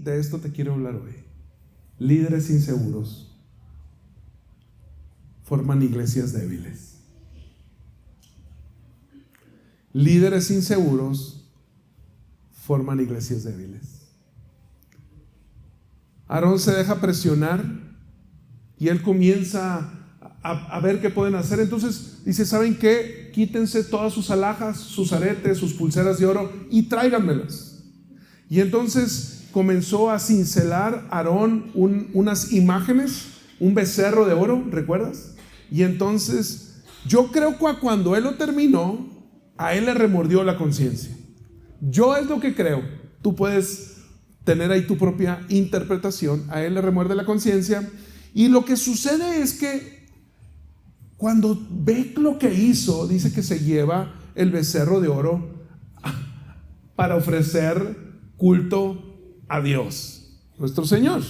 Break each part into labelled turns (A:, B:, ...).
A: de esto te quiero hablar hoy. Líderes inseguros forman iglesias débiles. Líderes inseguros forman iglesias débiles. Aarón se deja presionar y él comienza a ver qué pueden hacer. Entonces dice: ¿saben qué? Quítense todas sus alhajas, sus aretes, sus pulseras de oro y tráiganmelas. Y entonces comenzó a cincelar Aarón unas imágenes, un becerro de oro, ¿recuerdas? Y entonces yo creo que cuando él lo terminó, a él le remordió la conciencia. Yo es lo que creo. Tú puedes tener ahí tu propia interpretación. A él le remuerde la conciencia. Y lo que sucede es que cuando ve lo que hizo, dice que se lleva el becerro de oro para ofrecer culto a Dios, nuestro Señor.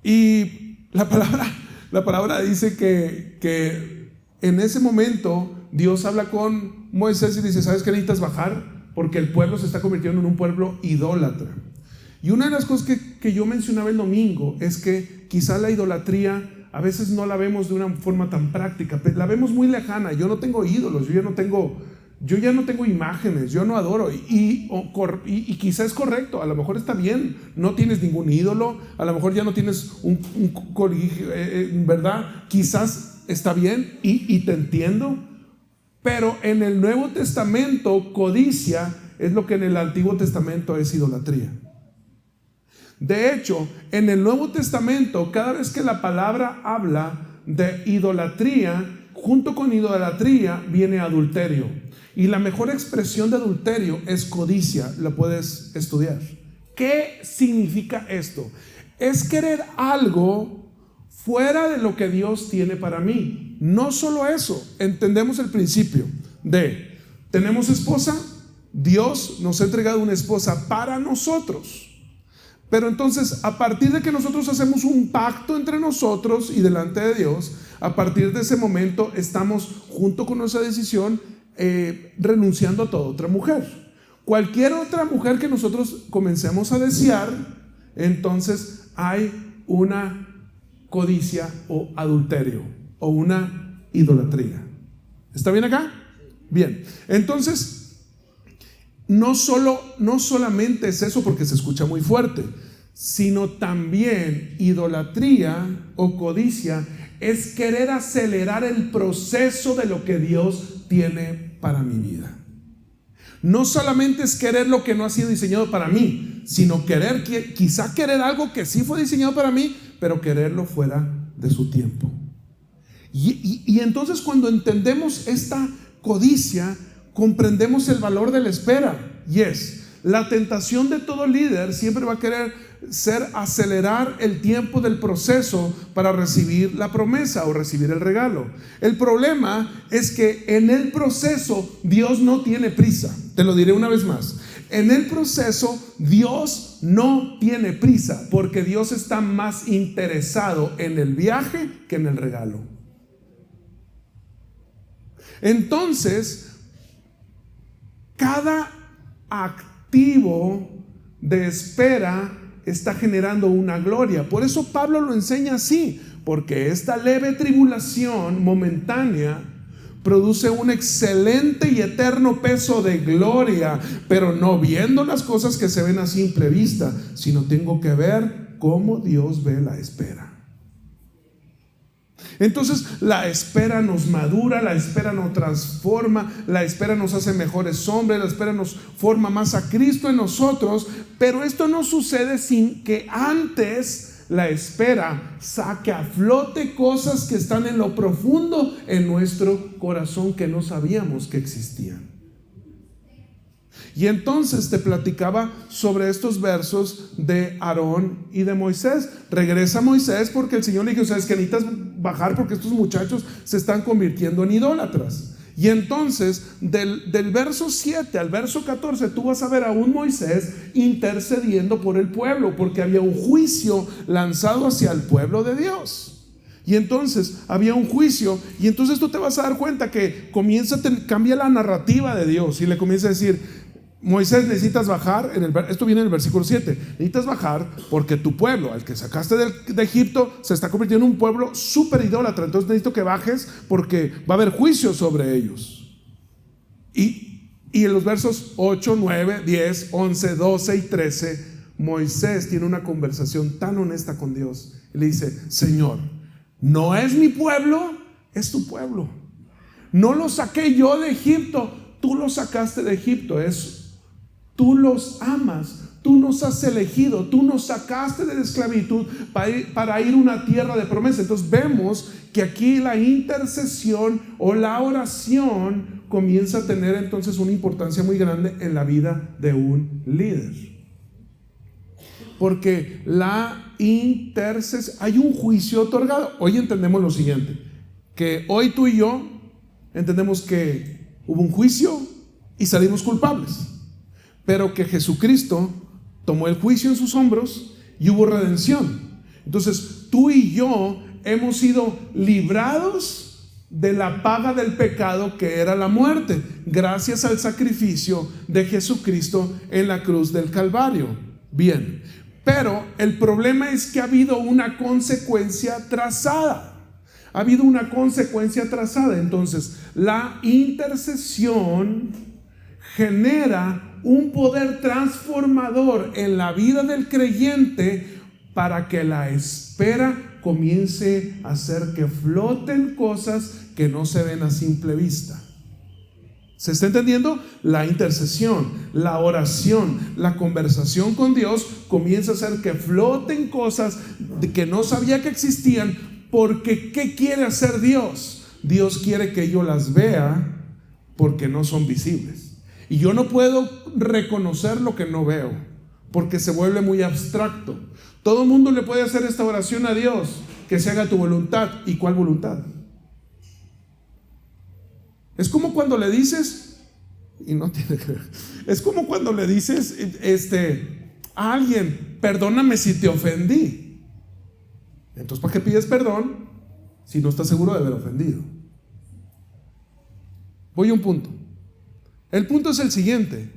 A: Y la palabra dice que en ese momento Dios habla con Moisés y dice: ¿sabes qué? Necesitas bajar porque el pueblo se está convirtiendo en un pueblo idólatra. Y una de las cosas que yo mencionaba el domingo es que quizá la idolatría a veces no la vemos de una forma tan práctica, la vemos muy lejana. Yo no tengo ídolos, yo ya no tengo imágenes, yo no adoro. Y quizá es correcto, a lo mejor está bien, no tienes ningún ídolo, a lo mejor ya no tienes un colegio, ¿verdad? Quizás está bien y te entiendo. Pero en el Nuevo Testamento, codicia es lo que en el Antiguo Testamento es idolatría. De hecho, en el Nuevo Testamento, cada vez que la palabra habla de idolatría, junto con idolatría viene adulterio. Y la mejor expresión de adulterio es codicia. Lo puedes estudiar. ¿Qué significa esto? Es querer algo fuera de lo que Dios tiene para mí. No solo eso, entendemos el principio de: tenemos esposa, Dios nos ha entregado una esposa para nosotros. Pero entonces, a partir de que nosotros hacemos un pacto entre nosotros y delante de Dios, a partir de ese momento estamos, junto con nuestra decisión, renunciando a toda otra mujer. Cualquier otra mujer que nosotros comencemos a desear, entonces hay una codicia o adulterio o una idolatría. ¿Está bien acá? Bien. Entonces, no solamente es eso, porque se escucha muy fuerte, sino también idolatría o codicia es querer acelerar el proceso de lo que Dios tiene para mi vida. No solamente es querer lo que no ha sido diseñado para mí, sino quizá querer algo que sí fue diseñado para mí, pero quererlo fuera de su tiempo. Y entonces, cuando entendemos esta codicia, comprendemos el valor de la espera. Y la tentación de todo líder siempre va a querer acelerar el tiempo del proceso para recibir la promesa o recibir el regalo. El problema es que en el proceso Dios no tiene prisa. Te lo diré una vez más: en el proceso Dios no tiene prisa, porque Dios está más interesado en el viaje que en el regalo. Entonces, cada activo de espera está generando una gloria. Por eso Pablo lo enseña así: porque esta leve tribulación momentánea produce un excelente y eterno peso de gloria, pero no viendo las cosas que se ven a simple vista, sino tengo que ver cómo Dios ve la espera. Entonces, la espera nos madura, la espera nos transforma, la espera nos hace mejores hombres, la espera nos forma más a Cristo en nosotros. Pero esto no sucede sin que antes la espera saque a flote cosas que están en lo profundo en nuestro corazón que no sabíamos que existían. Y entonces te platicaba sobre estos versos de Aarón y de Moisés. Regresa Moisés porque el Señor le dijo: ¿sabes que necesitas bajar porque estos muchachos se están convirtiendo en idólatras? Y entonces del verso 7 al verso 14 tú vas a ver a un Moisés intercediendo por el pueblo, porque había un juicio lanzado hacia el pueblo de Dios. Y entonces había un juicio, y entonces tú te vas a dar cuenta que cambia la narrativa de Dios y le comienza a decir: Moisés, necesitas bajar, esto viene en el versículo 7, necesitas bajar porque tu pueblo, al que sacaste de Egipto, se está convirtiendo en un pueblo súper idólatra, entonces necesito que bajes porque va a haber juicio sobre ellos. Y en los versos 8, 9, 10, 11, 12 y 13, Moisés tiene una conversación tan honesta con Dios. Y le dice: Señor, no es mi pueblo, es tu pueblo. No lo saqué yo de Egipto, tú lo sacaste de Egipto. Tú los amas, tú nos has elegido, tú nos sacaste de la esclavitud para ir a una tierra de promesa. Entonces vemos que aquí la intercesión o la oración comienza a tener entonces una importancia muy grande en la vida de un líder. Porque la intercesión, hay un juicio otorgado. Hoy entendemos lo siguiente, que hoy tú y yo entendemos que hubo un juicio y salimos culpables, pero que Jesucristo tomó el juicio en sus hombros y hubo redención. Entonces tú y yo hemos sido librados de la paga del pecado, que era la muerte, gracias al sacrificio de Jesucristo en la cruz del Calvario. Bien, pero el problema es que ha habido una consecuencia trazada. Ha habido una consecuencia trazada. Entonces la intercesión genera un poder transformador en la vida del creyente para que la espera comience a hacer que floten cosas que no se ven a simple vista. ¿Se está entendiendo? La intercesión, la oración, la conversación con Dios comienza a hacer que floten cosas que no sabía que existían. Porque ¿qué quiere hacer Dios? Dios quiere que yo las vea porque no son visibles. Y yo no puedo reconocer lo que no veo, porque se vuelve muy abstracto. Todo el mundo le puede hacer esta oración a Dios: que se haga tu voluntad. ¿Y cuál voluntad? Es como cuando le dices, y no tiene que ver, es como cuando le dices a alguien: perdóname si te ofendí. Entonces, ¿para qué pides perdón si no estás seguro de haber ofendido? Voy a un punto. El punto es el siguiente,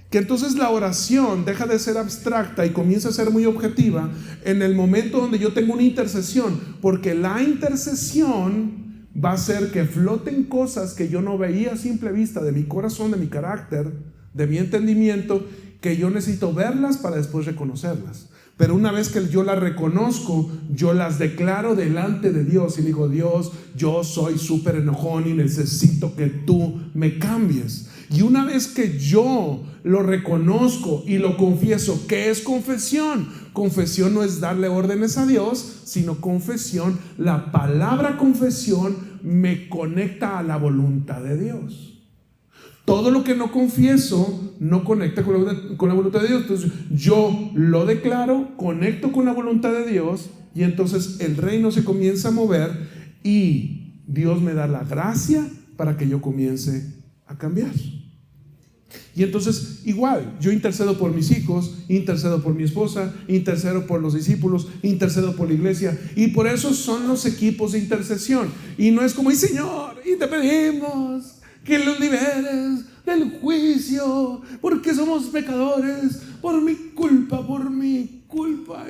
A: que entonces la oración deja de ser abstracta y comienza a ser muy objetiva en el momento donde yo tengo una intercesión, porque la intercesión va a hacer que floten cosas que yo no veía a simple vista, de mi corazón, de mi carácter, de mi entendimiento, que yo necesito verlas para después reconocerlas. Pero una vez que yo las reconozco, yo las declaro delante de Dios y digo: Dios, yo soy súper enojón y necesito que tú me cambies. Y una vez que yo lo reconozco y lo confieso, ¿qué es confesión? Confesión no es darle órdenes a Dios, sino confesión, la palabra confesión me conecta a la voluntad de Dios. Todo lo que no confieso no conecta con la voluntad de Dios. Entonces yo lo declaro, conecto con la voluntad de Dios, y entonces el reino se comienza a mover y Dios me da la gracia para que yo comience a cambiar. Y entonces igual, yo intercedo por mis hijos, intercedo por mi esposa, intercedo por los discípulos, intercedo por la iglesia, y por eso son los equipos de intercesión. Y no es como: y Señor, y te pedimos que los liberes del juicio, porque somos pecadores, por mi culpa.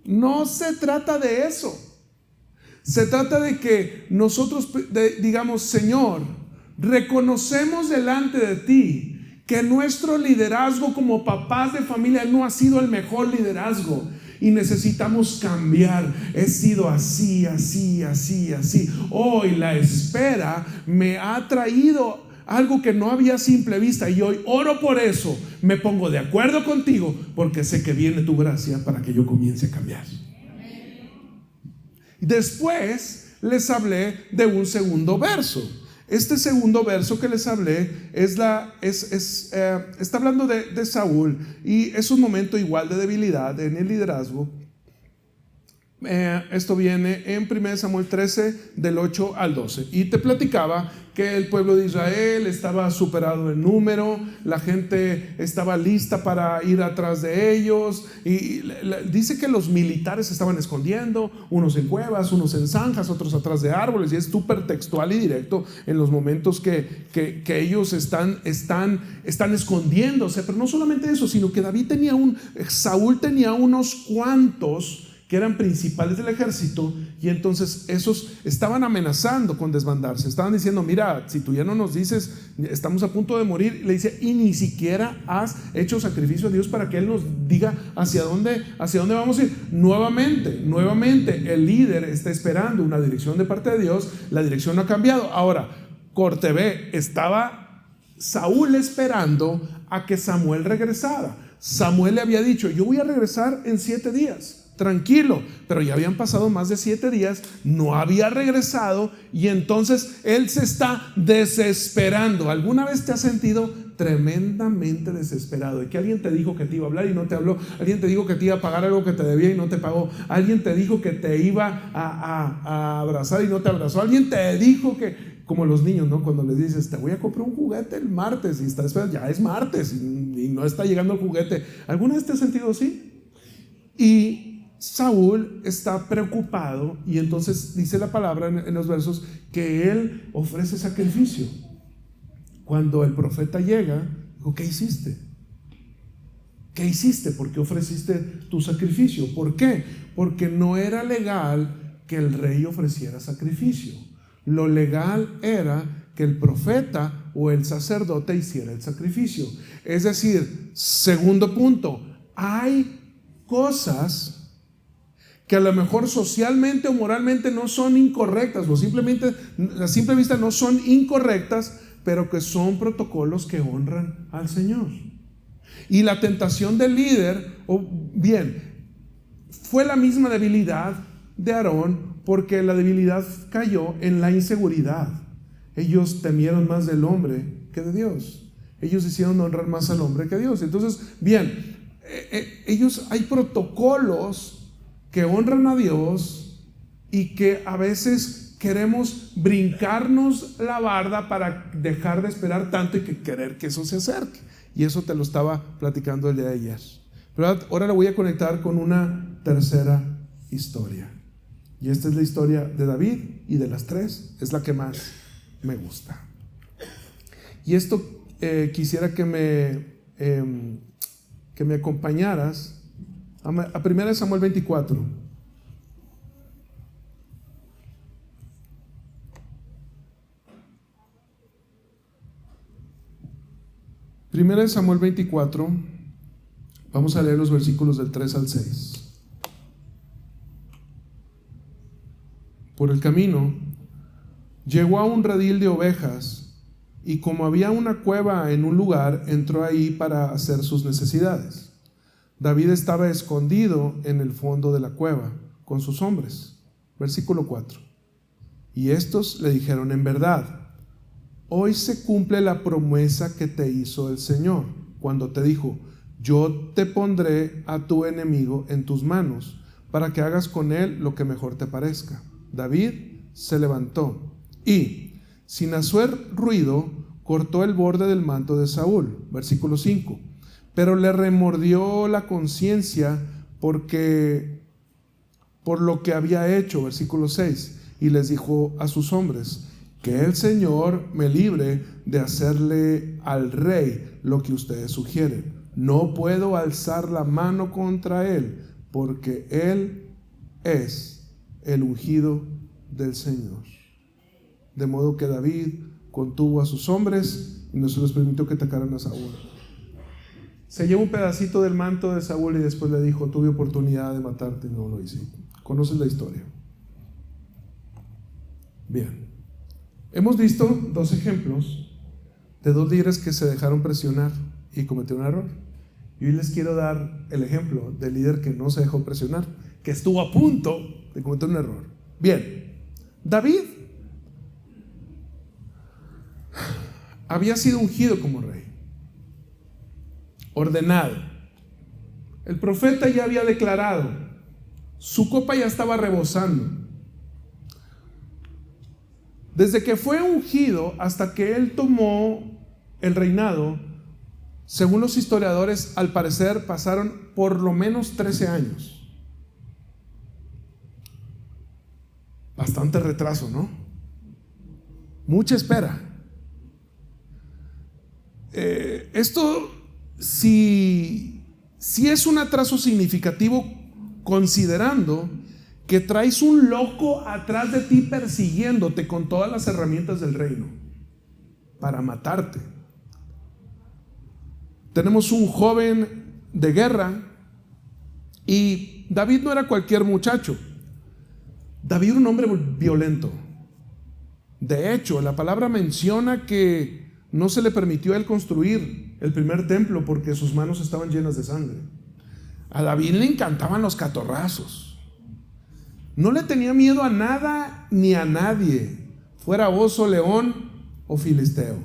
A: No se trata de eso. Se trata de que nosotros digamos: Señor, reconocemos delante de ti que nuestro liderazgo como papás de familia no ha sido el mejor liderazgo y necesitamos cambiar. He sido así. Hoy la espera me ha traído algo que no había a simple vista, y hoy oro por eso. Me pongo de acuerdo contigo porque sé que viene tu gracia para que yo comience a cambiar. Después les hablé de un segundo verso. Este segundo verso que les hablé está hablando de Saúl, y es un momento igual de debilidad en el liderazgo. Esto viene en 1 Samuel 13 del 8 al 12 y te platicaba que el pueblo de Israel estaba superado en número, la gente estaba lista para ir atrás de ellos y dice que los militares se estaban escondiendo, unos en cuevas, unos en zanjas, otros atrás de árboles, y es súper textual y directo en los momentos que ellos están escondiéndose. Pero no solamente eso, sino que Saúl tenía unos cuantos que eran principales del ejército, y entonces esos estaban amenazando con desbandarse. Estaban diciendo: mira, si tú ya no nos dices, estamos a punto de morir. Le dice: y ni siquiera has hecho sacrificio a Dios para que Él nos diga hacia dónde vamos a ir. Nuevamente el líder está esperando una dirección de parte de Dios. La dirección no ha cambiado. Ahora, corte B, estaba Saúl esperando a que Samuel regresara. Samuel le había dicho: yo voy a regresar en 7 días. Tranquilo, pero ya habían pasado más de 7 días, no había regresado, y entonces él se está desesperando. ¿Alguna vez te has sentido tremendamente desesperado de que alguien te dijo que te iba a hablar y no te habló? Alguien te dijo que te iba a pagar algo que te debía y no te pagó. Alguien te dijo que te iba a abrazar y no te abrazó. Alguien te dijo que, como los niños, ¿no? Cuando les dices: te voy a comprar un juguete el martes, y estás esperando, ya es martes y no está llegando el juguete. ¿Alguna vez te has sentido así? Y Saúl está preocupado, y entonces dice la palabra en los versos que él ofrece sacrificio. Cuando el profeta llega, dijo: ¿qué hiciste? ¿Qué hiciste? ¿Por qué ofreciste tu sacrificio? ¿Por qué? Porque no era legal que el rey ofreciera sacrificio. Lo legal era que el profeta o el sacerdote hiciera el sacrificio. Es decir, segundo punto, hay cosas que a lo mejor socialmente o moralmente no son incorrectas, o simplemente a simple vista no son incorrectas, pero que son protocolos que honran al Señor. Y la tentación del líder, fue la misma debilidad de Aarón, porque la debilidad cayó en la inseguridad. Ellos temieron más del hombre que de Dios. Ellos hicieron honrar más al hombre que a Dios. Entonces, hay protocolos que honran a Dios, y que a veces queremos brincarnos la barda para dejar de esperar tanto y que querer que eso se acerque. Y eso te lo estaba platicando el día de ayer. Pero ahora lo voy a conectar con una tercera historia. Y esta es la historia de David, y de las 3 es la que más me gusta. Y esto quisiera que me acompañaras a 1 Samuel 24. 1 Samuel 24, vamos a leer los versículos del 3 al 6. Por el camino llegó a un redil de ovejas, y como había una cueva en un lugar, entró ahí para hacer sus necesidades. David estaba escondido en el fondo de la cueva con sus hombres. Versículo 4. Y estos le dijeron: en verdad, hoy se cumple la promesa que te hizo el Señor, cuando te dijo: yo te pondré a tu enemigo en tus manos, para que hagas con él lo que mejor te parezca. David se levantó y, sin hacer ruido, cortó el borde del manto de Saúl. Versículo 5. Pero le remordió la conciencia por lo que había hecho. Versículo 6. Y les dijo a sus hombres: que el Señor me libre de hacerle al rey lo que ustedes sugieren. No puedo alzar la mano contra él, porque él es el ungido del Señor. De modo que David contuvo a sus hombres y no se les permitió que atacaran a Saúl. Se llevó un pedacito del manto de Saúl y después le dijo: tuve oportunidad de matarte y no lo hice. ¿Conoces la historia? Bien. Hemos visto 2 ejemplos de 2 líderes que se dejaron presionar y cometieron un error. Y hoy les quiero dar el ejemplo del líder que no se dejó presionar, que estuvo a punto de cometer un error. Bien, David había sido ungido como rey, ordenado. El profeta ya había declarado: Su copa ya estaba rebosando. Desde que fue ungido hasta que él tomó el reinado, según los historiadores, al parecer pasaron por lo menos 13 años. Bastante retraso, ¿no? Mucha espera. Esto si es un atraso significativo, considerando que traes un loco atrás de ti persiguiéndote con todas las herramientas del reino para matarte. Tenemos un joven de guerra, y David no era cualquier muchacho. David era un hombre violento. De hecho, la palabra menciona que no se le permitió a él construir el primer templo porque sus manos estaban llenas de sangre. A David le encantaban los catorrazos. No le tenía miedo a nada ni a nadie, fuera oso, león o filisteo.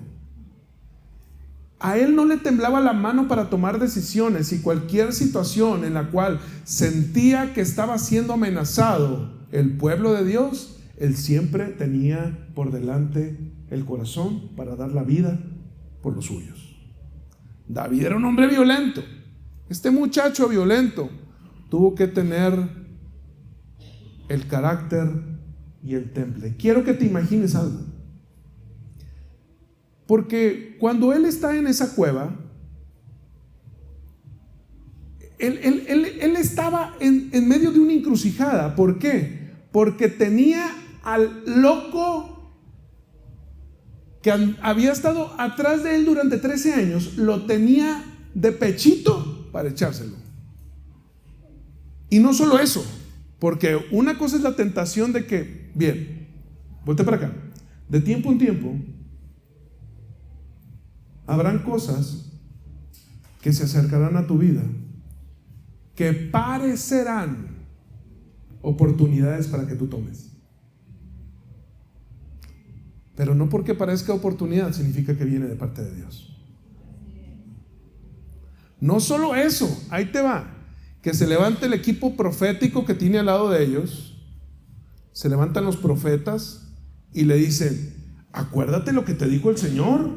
A: A él no le temblaba la mano para tomar decisiones, y cualquier situación en la cual sentía que estaba siendo amenazado el pueblo de Dios, él siempre tenía por delante el corazón para dar la vida por los suyos. David era un hombre violento. Este muchacho violento tuvo que tener el carácter y el temple. Quiero que te imagines algo, porque cuando él está en esa cueva, él estaba en medio de una encrucijada. ¿Por qué? Porque tenía al loco que había estado atrás de él durante 13 años, lo tenía de pechito para echárselo. Y no solo eso, porque una cosa es la tentación de que, bien, volte para acá, de tiempo en tiempo habrán cosas que se acercarán a tu vida que parecerán oportunidades para que tú tomes. Pero no porque parezca oportunidad significa que viene de parte de Dios. No solo eso, ahí te va. Que se levante el equipo profético que tiene al lado de ellos. Se levantan los profetas y le dicen: acuérdate lo que te dijo el Señor,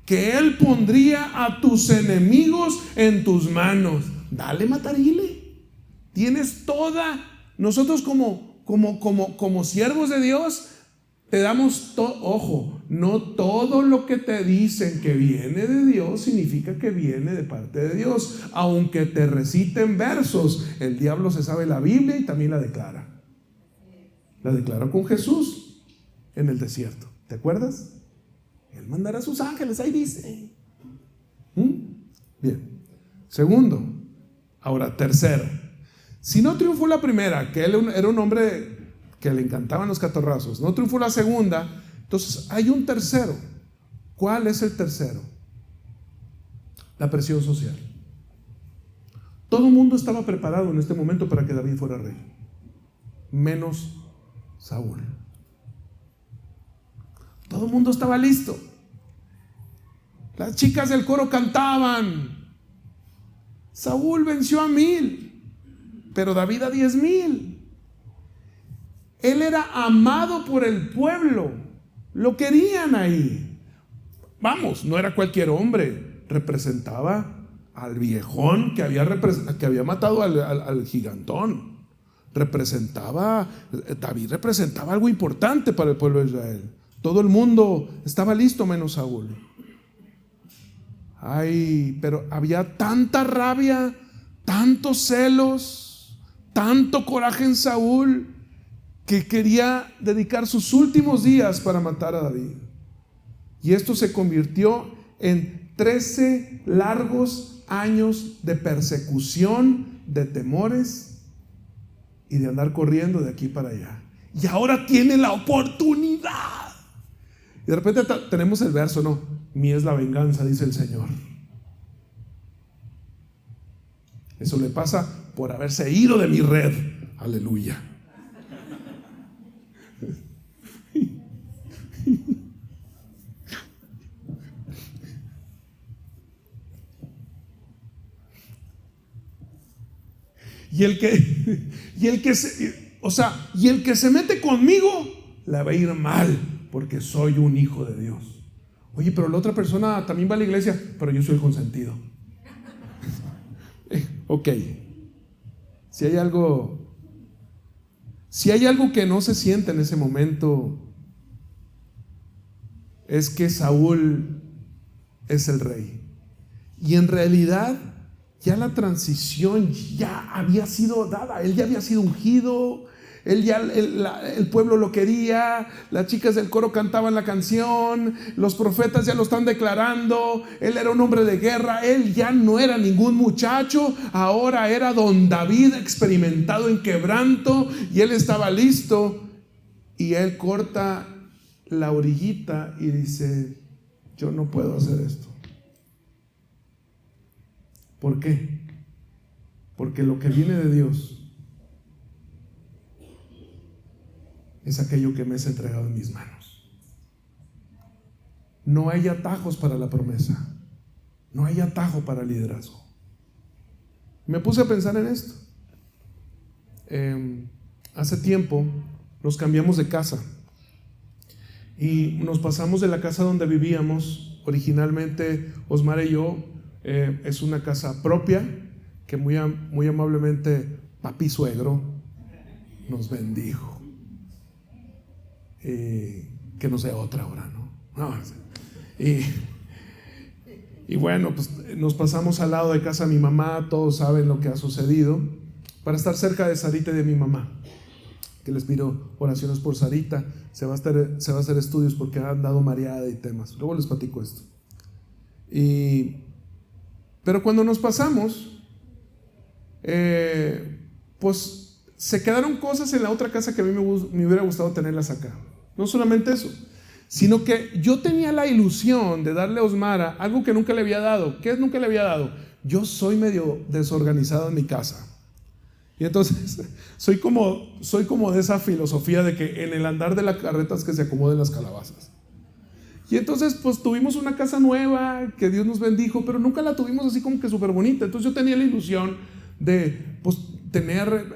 A: que Él pondría a tus enemigos en tus manos. Dale, matarile. Tienes toda. Nosotros como siervos de Dios te damos ojo, no todo lo que te dicen que viene de Dios significa que viene de parte de Dios. Aunque te reciten versos, el diablo se sabe la Biblia y también la declara. La declaró con Jesús en el desierto. ¿Te acuerdas? Él mandará a sus ángeles, ahí dice. Bien. Segundo. Ahora, tercero. Si no triunfó la primera, que él era un hombre que le encantaban los catorrazos, no triunfó la segunda, entonces hay un tercero. ¿Cuál es el tercero? La presión social. Todo el mundo estaba preparado en este momento para que David fuera rey, menos Saúl. Todo el mundo estaba listo. Las chicas del coro cantaban: Saúl venció a 1000, pero David a 10,000. Él era amado por el pueblo, lo querían ahí. Vamos, no era cualquier hombre, representaba al viejón que había matado al gigantón. David representaba algo importante para el pueblo de Israel. Todo el mundo estaba listo menos Saúl. Ay, pero había tanta rabia, tantos celos, tanto coraje en Saúl, que quería dedicar sus últimos días para matar a David. Y esto se convirtió en 13 largos años de persecución, de temores y de andar corriendo de aquí para allá. Y ahora tiene la oportunidad. Y de repente tenemos el verso, ¿no? Mía es la venganza, dice el Señor. Eso le pasa por haberse ido de mi red. Aleluya. Y el que se mete conmigo, la va a ir mal, porque soy un hijo de Dios. Oye, pero la otra persona también va a la iglesia, pero yo soy el consentido. Ok. Si hay algo que no se siente en ese momento, es que Saúl es el rey. Y en realidad ya la transición ya había sido dada. Él ya había sido ungido. El pueblo lo quería. Las chicas del coro cantaban la canción. Los profetas ya lo están declarando. Él era un hombre de guerra. Él ya no era ningún muchacho. Ahora era don David, experimentado en quebranto. Y él estaba listo. Y él corta la orillita y dice: yo no puedo hacer esto. ¿Por qué? Porque lo que viene de Dios es aquello que me es entregado en mis manos. No hay atajos para la promesa. No hay atajo para el liderazgo. Me puse a pensar en esto. Hace tiempo nos cambiamos de casa y nos pasamos de la casa donde vivíamos originalmente, Osmar y yo. Es una casa propia que muy amablemente papi suegro nos bendijo. Que no sea otra ahora, ¿no? Y bueno, pues nos pasamos al lado de casa de mi mamá. Todos saben lo que ha sucedido, para estar cerca de Sarita y de mi mamá, que les pido oraciones por Sarita. Se va a hacer estudios porque ha andado mareada y temas. Luego les platico esto. Pero cuando nos pasamos, pues se quedaron cosas en la otra casa que a mí me hubiera gustado tenerlas acá. No solamente eso, sino que yo tenía la ilusión de darle a Osmara algo que nunca le había dado. ¿Qué nunca le había dado? Yo soy medio desorganizado en mi casa. Y entonces soy como de esa filosofía de que en el andar de la carreta es que se acomoden las calabazas. Y entonces pues tuvimos una casa nueva que Dios nos bendijo, pero nunca la tuvimos así como que súper bonita. Entonces yo tenía la ilusión de pues tener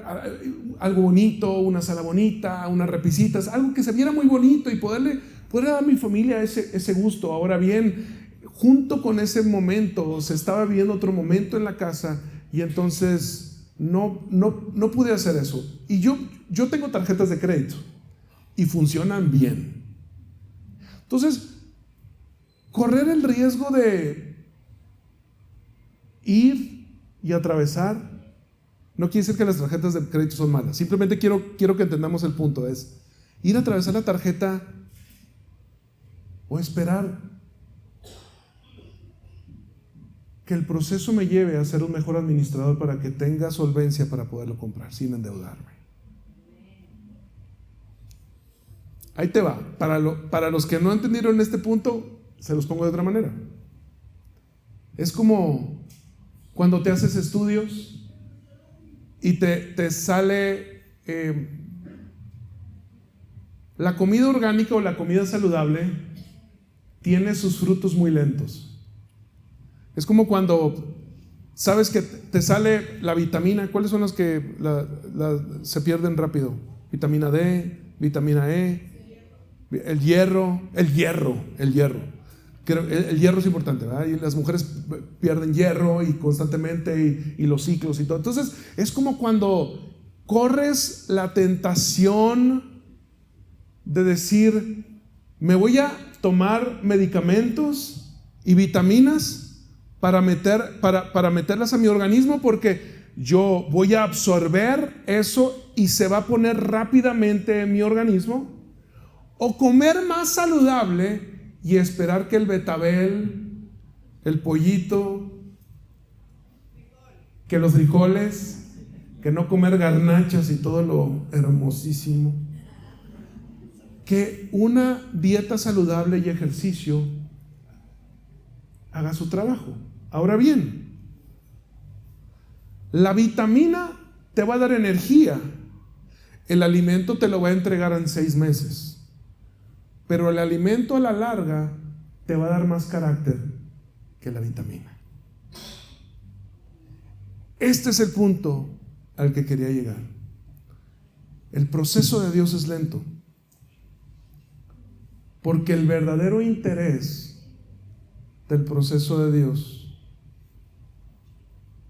A: algo bonito, una sala bonita, unas repisitas, algo que se viera muy bonito y poder dar a mi familia ese gusto. Ahora bien, junto con ese momento se estaba viviendo otro momento en la casa y entonces no pude hacer eso. Y yo tengo tarjetas de crédito y funcionan bien. Entonces, correr el riesgo de ir y atravesar no quiere decir que las tarjetas de crédito son malas. Simplemente quiero que entendamos el punto. Es ir a atravesar la tarjeta o esperar que el proceso me lleve a ser un mejor administrador para que tenga solvencia para poderlo comprar sin endeudarme. Ahí te va. Para los que no entendieron este punto, se los pongo de otra manera. Es como cuando te haces estudios y te sale la comida orgánica o la comida saludable tiene sus frutos muy lentos. Es como cuando sabes que te sale la vitamina. ¿Cuáles son las que se pierden rápido? Vitamina D, vitamina E, el hierro. El hierro es importante, ¿verdad? Y las mujeres pierden hierro y constantemente y los ciclos y todo. Entonces es como cuando corres la tentación de decir: me voy a tomar medicamentos y vitaminas para meterlas a mi organismo, porque yo voy a absorber eso y se va a poner rápidamente en mi organismo. O comer más saludable y esperar que el betabel, el pollito, que los frijoles, que no comer garnachas y todo lo hermosísimo. Que una dieta saludable y ejercicio haga su trabajo. Ahora bien, la vitamina te va a dar energía. El alimento te lo va a entregar en 6 meses. Pero el alimento a la larga te va a dar más carácter que la vitamina. Este es el punto al que quería llegar. El proceso de Dios es lento, porque el verdadero interés del proceso de Dios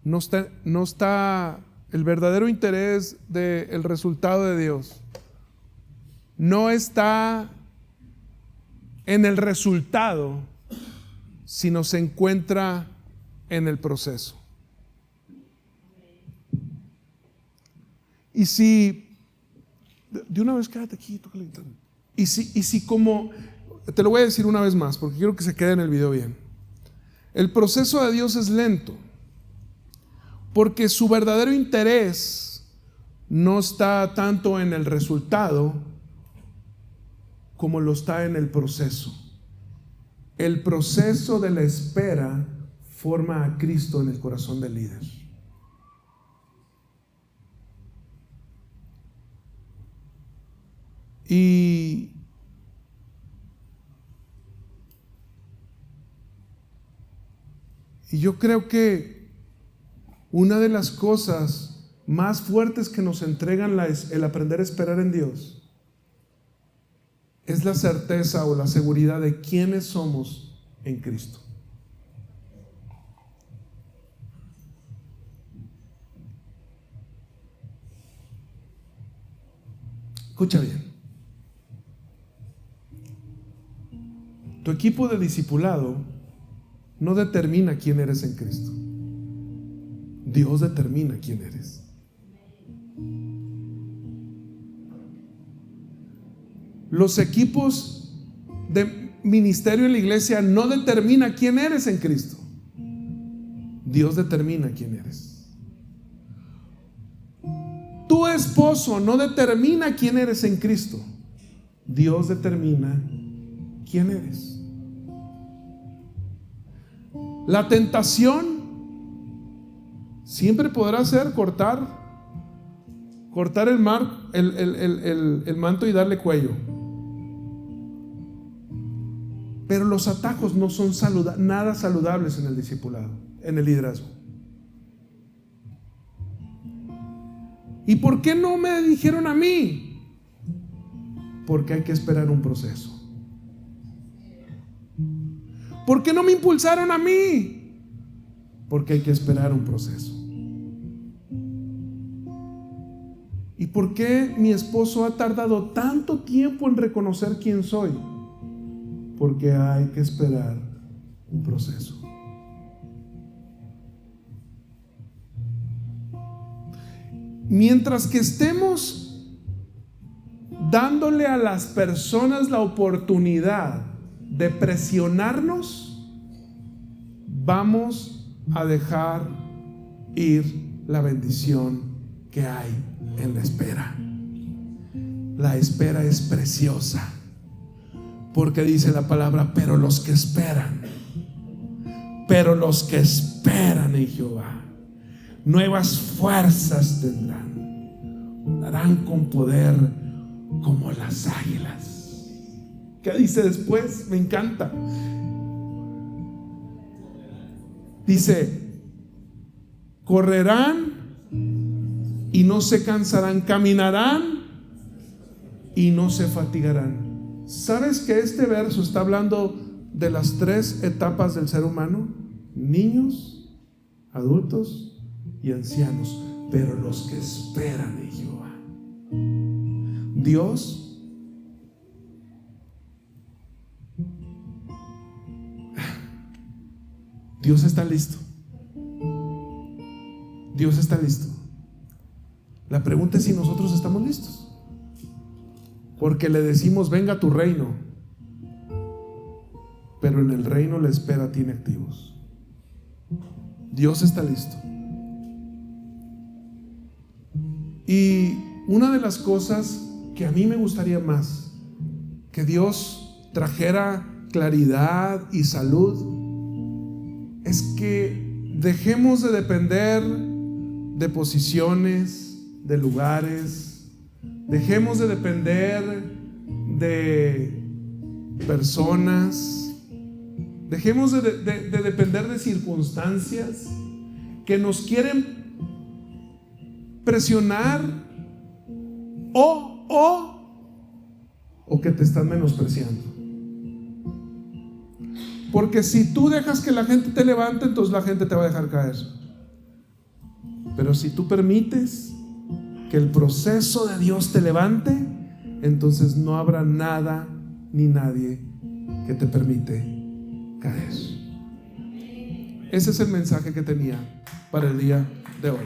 A: no está el verdadero interés del resultado de Dios no está en el resultado, sino se encuentra en el proceso. Y si, de una vez quédate aquí, toca la guitarra. Y si como, te lo voy a decir una vez más, porque quiero que se quede en el video bien. El proceso de Dios es lento, porque su verdadero interés no está tanto en el resultado como lo está en el proceso. El proceso de la espera forma a Cristo en el corazón del líder. Y yo creo que una de las cosas más fuertes que nos entregan el aprender a esperar en Dios es la certeza o la seguridad de quiénes somos en Cristo. Escucha bien. Tu equipo de discipulado no determina quién eres en Cristo. Dios determina quién eres. Los equipos de ministerio en la iglesia no determinan quién eres en Cristo. Dios determina quién eres. Tu esposo no determina quién eres en Cristo. Dios determina quién eres. La tentación siempre podrá ser cortar el manto y darle cuello. Pero los atajos no son nada saludables en el discipulado, en el liderazgo. ¿Y por qué no me dijeron a mí? Porque hay que esperar un proceso. ¿Por qué no me impulsaron a mí? Porque hay que esperar un proceso. ¿Y por qué mi esposo ha tardado tanto tiempo en reconocer quién soy? Porque hay que esperar un proceso. Mientras que estemos dándole a las personas la oportunidad de presionarnos, vamos a dejar ir la bendición que hay en la espera. La espera es preciosa, porque dice la palabra, pero los que esperan en Jehová, nuevas fuerzas tendrán, volarán con poder como las águilas. ¿Qué dice después? Me encanta. Dice, correrán y no se cansarán, caminarán y no se fatigarán. ¿Sabes que este verso está hablando de las tres etapas del ser humano? Niños, adultos y ancianos, pero los que esperan en Jehová. Dios está listo. Dios está listo. La pregunta es si nosotros estamos listos. Porque le decimos, venga a tu reino, pero en el reino la espera tiene activos. Dios está listo. Y una de las cosas que a mí me gustaría más, que Dios trajera claridad y salud, es que dejemos de depender de posiciones, de lugares. Dejemos de depender de personas. Dejemos de depender de circunstancias que nos quieren presionar o que te están menospreciando. Porque si tú dejas que la gente te levante, entonces la gente te va a dejar caer. Pero si tú permites que el proceso de Dios te levante, entonces no habrá nada ni nadie que te permite caer. Ese es el mensaje que tenía para el día de hoy.